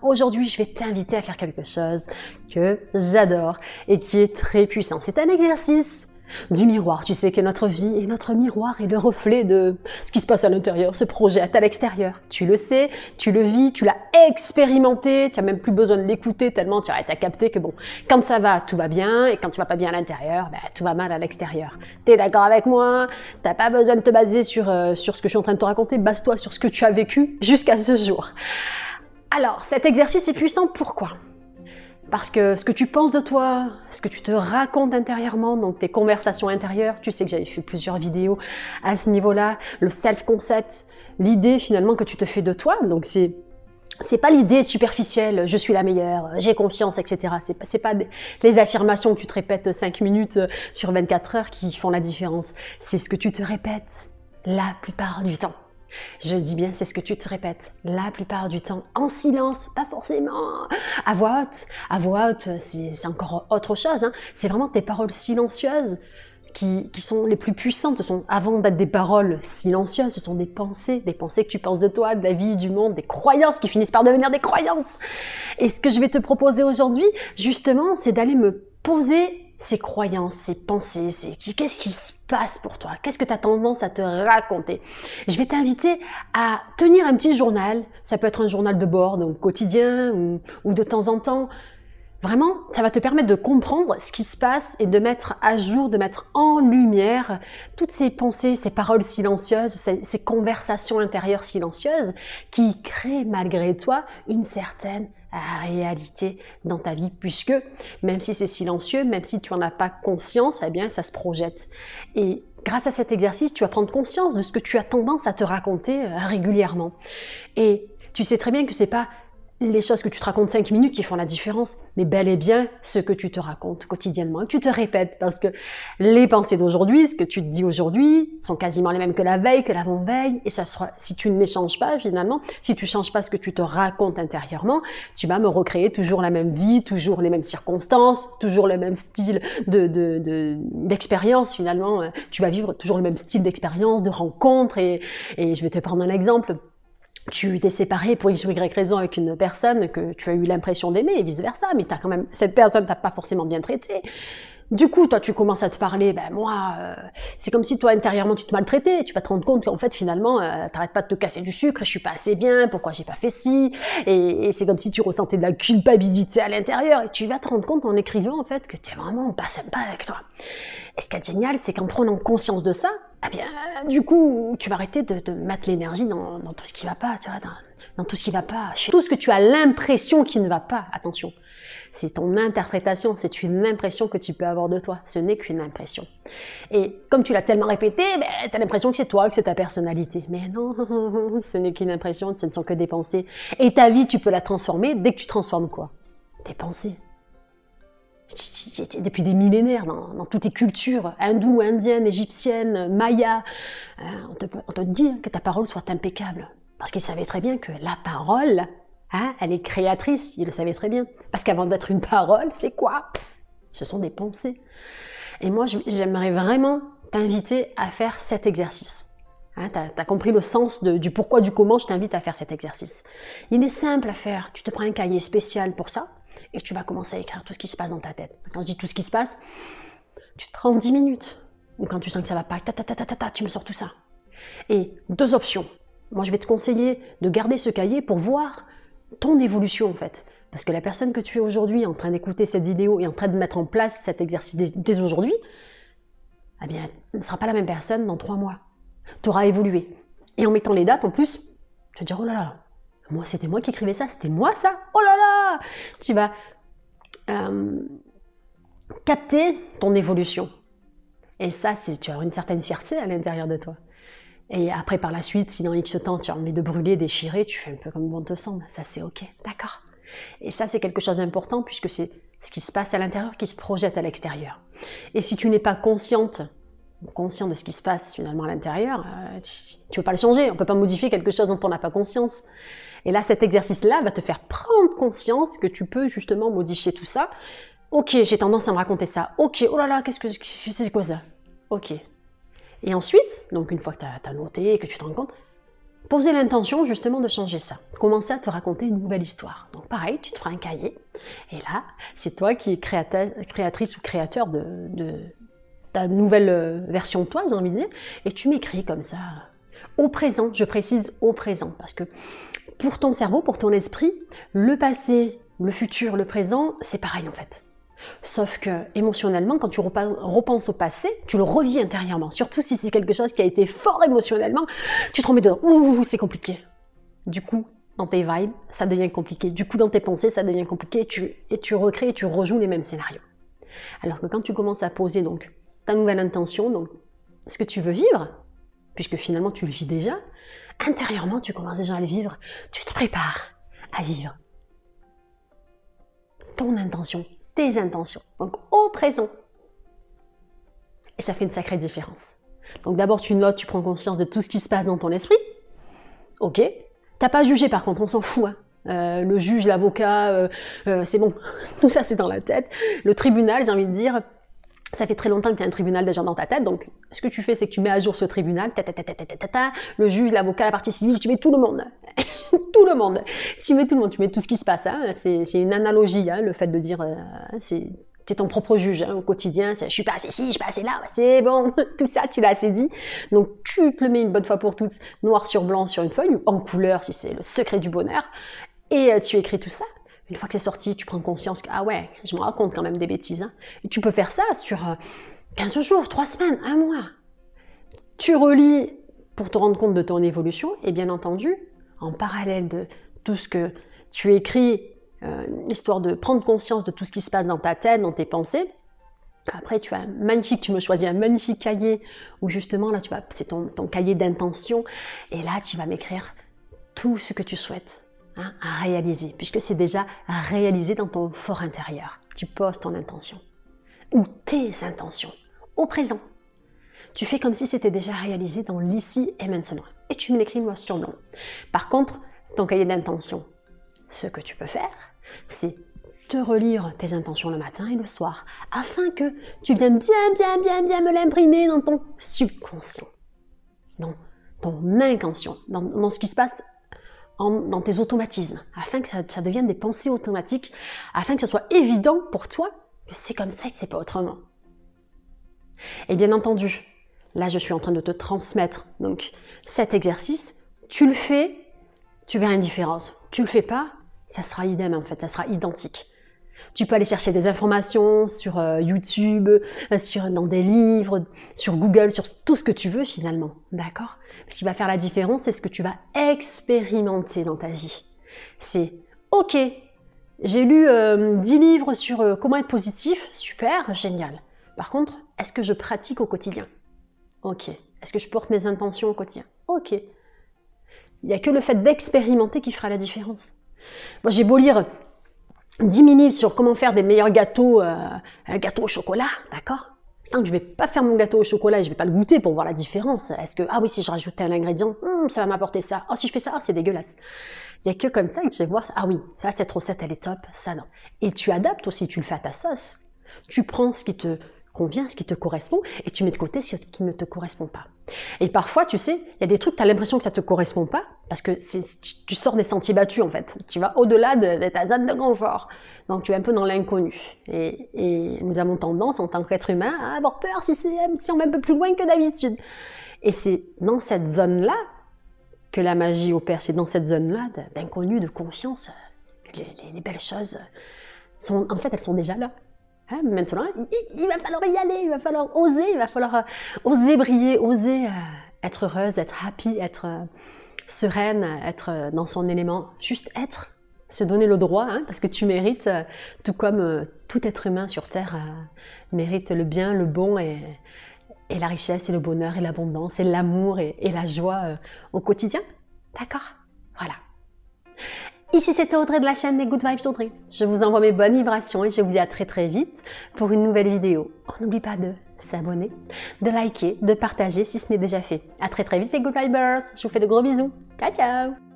Aujourd'hui, je vais t'inviter à faire quelque chose que j'adore et qui est très puissant. C'est un exercice du miroir. Tu sais que notre vie et notre miroir est le reflet de ce qui se passe à l'intérieur, se projette à l'extérieur. Tu le sais, tu le vis, tu l'as expérimenté, tu n'as même plus besoin de l'écouter tellement tu as capté que bon, quand ça va, tout va bien et quand tu vas pas bien à l'intérieur, tout va mal à l'extérieur. Tu es d'accord avec moi? Tu n'as pas besoin de te baser sur ce que je suis en train de te raconter, base-toi sur ce que tu as vécu jusqu'à ce jour. Alors, cet exercice est puissant, pourquoi? Parce que ce que tu penses de toi, ce que tu te racontes intérieurement, donc tes conversations intérieures, tu sais que j'avais fait plusieurs vidéos à ce niveau-là, le self-concept, l'idée finalement que tu te fais de toi, donc c'est pas l'idée superficielle, je suis la meilleure, j'ai confiance, etc. C'est pas les affirmations que tu te répètes 5 minutes sur 24 heures qui font la différence, c'est ce que tu te répètes la plupart du temps. Je dis bien, c'est ce que tu te répètes la plupart du temps, en silence, pas forcément à voix haute. À voix haute, c'est encore autre chose, hein. C'est vraiment tes paroles silencieuses qui sont les plus puissantes. Ce sont, avant d'être des paroles silencieuses, ce sont des pensées que tu penses de toi, de la vie, du monde, des croyances qui finissent par devenir des croyances. Et ce que je vais te proposer aujourd'hui, justement, c'est d'aller me poser ces croyances, ces pensées, qu'est-ce qui se passe pour toi? Qu'est-ce que tu as tendance à te raconter? Je vais t'inviter à tenir un petit journal. Ça peut être un journal de bord, donc quotidien ou de temps en temps. Vraiment, ça va te permettre de comprendre ce qui se passe et de mettre à jour, de mettre en lumière toutes ces pensées, ces paroles silencieuses, ces conversations intérieures silencieuses qui créent malgré toi une certaine réalité dans ta vie, puisque même si c'est silencieux, même si tu n'en as pas conscience, eh bien ça se projette. Et grâce à cet exercice, tu vas prendre conscience de ce que tu as tendance à te raconter régulièrement. Et tu sais très bien que c'est pas les choses que tu te racontes 5 minutes qui font la différence, mais bel et bien ce que tu te racontes quotidiennement, que tu te répètes, parce que les pensées d'aujourd'hui, ce que tu te dis aujourd'hui, sont quasiment les mêmes que la veille, que l'avant-veille, et ça sera, si tu ne les changes pas finalement, si tu ne changes pas ce que tu te racontes intérieurement, tu vas me recréer toujours la même vie, toujours les mêmes circonstances, toujours le même style d'expérience finalement, tu vas vivre toujours le même style d'expérience, de rencontre, et je vais te prendre un exemple. Tu t'es séparé pour X ou Y raison avec une personne que tu as eu l'impression d'aimer et vice-versa, mais quand même, cette personne t'a pas forcément bien traité. Du coup, toi, tu commences à te parler, c'est comme si toi, intérieurement, tu te maltraitais. Tu vas te rendre compte qu'en fait, finalement, t'arrêtes pas de te casser du sucre, je suis pas assez bien, pourquoi j'ai pas fait ci, et c'est comme si tu ressentais de la culpabilité à l'intérieur, et tu vas te rendre compte en écrivant, en fait, que tu es vraiment pas sympa avec toi. Et ce qui est génial, c'est qu'en prenant conscience de ça, eh bien, du coup, tu vas arrêter de mettre l'énergie dans tout ce qui va pas, tu vois, dans tout ce qui va pas, tout ce que tu as l'impression qui ne va pas, attention. C'est ton interprétation, c'est une impression que tu peux avoir de toi, ce n'est qu'une impression. Et comme tu l'as tellement répété, tu as l'impression que c'est toi, que c'est ta personnalité. Mais non, ce n'est qu'une impression, ce ne sont que des pensées. Et ta vie, tu peux la transformer dès que tu transformes quoi? Tes pensées. Depuis des millénaires, dans toutes les cultures, hindoues, indiennes, égyptiennes, mayas, on te dit que ta parole soit impeccable. Parce qu'ils savaient très bien que la parole, elle est créatrice, ils le savaient très bien. Parce qu'avant d'être une parole, c'est quoi? Ce sont des pensées. Et moi, j'aimerais vraiment t'inviter à faire cet exercice. T'as compris le sens du pourquoi, du comment, je t'invite à faire cet exercice. Il est simple à faire. Tu te prends un cahier spécial pour ça et tu vas commencer à écrire tout ce qui se passe dans ta tête. Quand je dis tout ce qui se passe, tu te prends 10 minutes. Ou quand tu sens que ça va pas, tu me sors tout ça. Et 2 options. Moi, je vais te conseiller de garder ce cahier pour voir ton évolution en fait. Parce que la personne que tu es aujourd'hui en train d'écouter cette vidéo et en train de mettre en place cet exercice dès aujourd'hui, eh bien, elle ne sera pas la même personne dans 3 mois. Tu auras évolué. Et en mettant les dates en plus, tu vas dire, oh là là, c'était moi qui écrivais ça, c'était moi ça, oh là là. Tu vas capter ton évolution. Et ça, tu as une certaine fierté à l'intérieur de toi. Et après, par la suite, si dans X temps, tu as envie de brûler, déchirer, tu fais un peu comme bon te semble. Ça, c'est OK, d'accord. Et ça, c'est quelque chose d'important puisque c'est ce qui se passe à l'intérieur qui se projette à l'extérieur. Et si tu n'es pas conscient de ce qui se passe finalement à l'intérieur, tu ne peux pas le changer. On ne peut pas modifier quelque chose dont on n'a pas conscience. Et là, cet exercice-là va te faire prendre conscience que tu peux justement modifier tout ça. OK, j'ai tendance à me raconter ça. OK, oh là là, c'est quoi ça? OK. Et ensuite, donc une fois que tu as noté et que tu te rends compte, poser l'intention justement de changer ça. Commencer à te raconter une nouvelle histoire. Donc pareil, tu te prends un cahier et là, c'est toi qui es créatrice ou créateur de ta nouvelle version de toi, j'ai envie de dire, et tu m'écris comme ça, au présent, je précise au présent, parce que pour ton cerveau, pour ton esprit, le passé, le futur, le présent, c'est pareil en fait. Sauf que émotionnellement, quand tu repenses au passé, tu le revis intérieurement. Surtout si c'est quelque chose qui a été fort émotionnellement, tu te remets dedans. Ouh, c'est compliqué. Du coup, dans tes vibes, ça devient compliqué. Du coup, dans tes pensées, ça devient compliqué. Et tu recrées et tu rejoues les mêmes scénarios. Alors que quand tu commences à poser donc ta nouvelle intention, donc ce que tu veux vivre, puisque finalement tu le vis déjà, intérieurement, tu commences déjà à le vivre. Tu te prépares à vivre ton intention, tes intentions, donc au présent. Et ça fait une sacrée différence. Donc d'abord tu notes, tu prends conscience de tout ce qui se passe dans ton esprit. Ok. T'as pas jugé par contre, on s'en fout. Hein. Le juge, l'avocat, c'est bon. Tout ça c'est dans la tête. Le tribunal, j'ai envie de dire, ça fait très longtemps que tu as un tribunal déjà dans ta tête. Donc ce que tu fais, c'est que tu mets à jour ce tribunal. Le juge, l'avocat, la partie civile, tu mets tout le monde. Tout le monde. Tu mets tout le monde, tu mets tout ce qui se passe. Hein. C'est une analogie, hein, le fait de dire, c'est ton propre juge hein, au quotidien. Je suis pas assez ci, je suis pas assez là, c'est bon. Tout ça, tu l'as assez dit. Donc tu te le mets une bonne fois pour toutes, noir sur blanc sur une feuille, ou en couleur si c'est le secret du bonheur. Et tu écris tout ça. Une fois que c'est sorti, tu prends conscience que, ah ouais, je me raconte quand même des bêtises. Hein. Et tu peux faire ça sur 15 jours, 3 semaines, 1 mois. Tu relis pour te rendre compte de ton évolution et bien entendu, en parallèle de tout ce que tu écris, histoire de prendre conscience de tout ce qui se passe dans ta tête, dans tes pensées. Après, tu me choisis un magnifique cahier où justement, là, c'est ton cahier d'intention. Et là, tu vas m'écrire tout ce que tu souhaites. Hein, à réaliser, puisque c'est déjà réalisé dans ton fort intérieur. Tu poses ton intention, ou tes intentions, au présent. Tu fais comme si c'était déjà réalisé dans l'ici et maintenant. Et tu me l'écris noir sur blanc. Par contre, ton cahier d'intention, ce que tu peux faire, c'est te relire tes intentions le matin et le soir, afin que tu viennes bien me l'imprimer dans ton subconscient, dans ton inconscient, dans ce qui se passe dans tes automatismes, afin que ça devienne des pensées automatiques, afin que ce soit évident pour toi que c'est comme ça et que c'est pas autrement. Et bien entendu, là je suis en train de te transmettre donc cet exercice, tu le fais, tu verras une différence. Tu le fais pas, ça sera idem en fait, ça sera identique. Tu peux aller chercher des informations sur YouTube, dans des livres, sur Google, sur tout ce que tu veux finalement, d'accord? Ce qui va faire la différence, c'est ce que tu vas expérimenter dans ta vie. C'est ok, j'ai lu 10 livres sur comment être positif, super, génial. Par contre, est-ce que je pratique au quotidien? Ok. Est-ce que je porte mes intentions au quotidien? Ok. Il n'y a que le fait d'expérimenter qui fera la différence. Moi, j'ai beau lire 10 000 livres sur comment faire des meilleurs gâteaux, un gâteau au chocolat, d'accord? Tant que je ne vais pas faire mon gâteau au chocolat et je ne vais pas le goûter pour voir la différence. Est-ce que, ah oui, si je rajoute un ingrédient, ça va m'apporter ça. Oh, si je fais ça, c'est dégueulasse. Il n'y a que comme ça que je vais voir, ah oui, ça, cette recette, elle est top, ça non. Et tu adaptes aussi, tu le fais à ta sauce. Tu prends ce qui te convient, ce qui te correspond, et tu mets de côté ce qui ne te correspond pas. Et parfois, tu sais, il y a des trucs, tu as l'impression que ça ne te correspond pas, parce que tu sors des sentiers battus, en fait. Tu vas au-delà de ta zone de confort. Donc, tu es un peu dans l'inconnu. Et nous avons tendance, en tant qu'être humain, à avoir peur si on va un peu plus loin que d'habitude. Et c'est dans cette zone-là que la magie opère. C'est dans cette zone-là d'inconnu, de confiance, que les belles choses sont, en fait, elles sont déjà là. Hein, maintenant, il va falloir y aller, il va falloir oser briller, oser être heureuse, être happy, être sereine, être dans son élément, juste être, se donner le droit, hein, parce que tu mérites, tout comme tout être humain sur Terre mérite le bien, le bon et la richesse et le bonheur et l'abondance et l'amour et la joie au quotidien. D'accord? Voilà. Ici c'était Audrey de la chaîne des Good Vibes Audrey. Je vous envoie mes bonnes vibrations et je vous dis à très très vite pour une nouvelle vidéo. On n'oublie pas de s'abonner, de liker, de partager si ce n'est déjà fait. À très très vite les Good Vibers. Je vous fais de gros bisous. Ciao ciao.